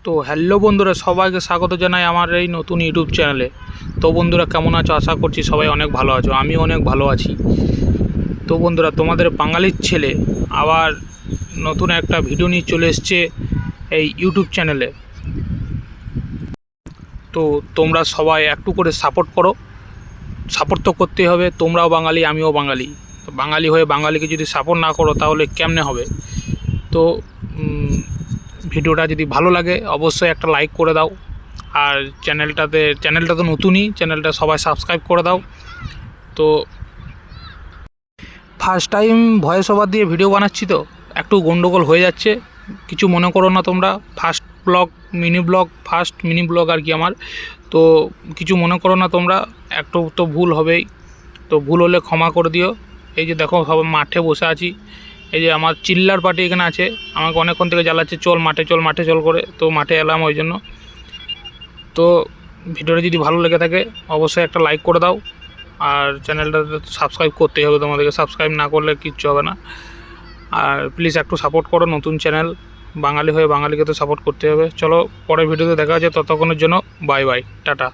তো হ্যালো বন্ধুরা, সবাইকে স্বাগত জানাই আমার এই নতুন ইউটিউব চ্যানেলে। তো বন্ধুরা, কেমন আছো? আশা করছি সবাই অনেক ভালো আছো, আমি অনেক ভালো আছি। তো বন্ধুরা, তোমাদের বাঙালির ছেলে আবার নতুন একটা ভিডিও নিয়ে চলে এসছে এই ইউটিউব চ্যানেলে। তো তোমরা সবাই একটু করে সাপোর্ট করো। সাপোর্ট তো করতেই হবে, তোমরাও বাঙালি আমিও বাঙালি। তো বাঙালি হয়ে বাঙালিকে যদি সাপোর্ট না করো তাহলে কেমনে হবে? তো ভিডিওটা যদি ভালো লাগে অবশ্যই একটা লাইক করে দাও। আর চ্যানেলটা তো নতুনই, চ্যানেলটা সবাই সাবস্ক্রাইব করে দাও। তো ফার্স্ট টাইম ভয়েস ওভার দিয়ে ভিডিও বানাচ্ছি, তো একটু গন্ডগোল হয়ে যাচ্ছে, কিছু মনে করো না তোমরা। ফার্স্ট মিনি ব্লগ আর কি আমার। তো কিছু মনে করো না তোমরা, একটু তো ভুল হবেই। তো ভুল হলে ক্ষমা করে দিও। এই যে দেখো, সবাই মাঠে বসে আছি। এই যে আমার চিল্লার পার্টি এখানে আছে, আমাকে অনেকক্ষণ থেকে জ্বালাচ্ছে, চল মাঠে চল করে। তো মাঠে এলাম ওই জন্য। তো ভিডিওটা যদি ভালো লেগে থাকে অবশ্যই একটা লাইক করে দাও। আর চ্যানেলটা সাবস্ক্রাইব করতেই হবে তোমাদেরকে, সাবস্ক্রাইব না করলে কিচ্ছু হবে না। আর প্লিজ একটু সাপোর্ট করো, নতুন চ্যানেল, বাঙালি হয়ে বাঙালিকে তো সাপোর্ট করতে হবে। চলো পরের ভিডিওতে দেখা যাচ্ছে, ততক্ষণের জন্য বাই বাই, টাটা।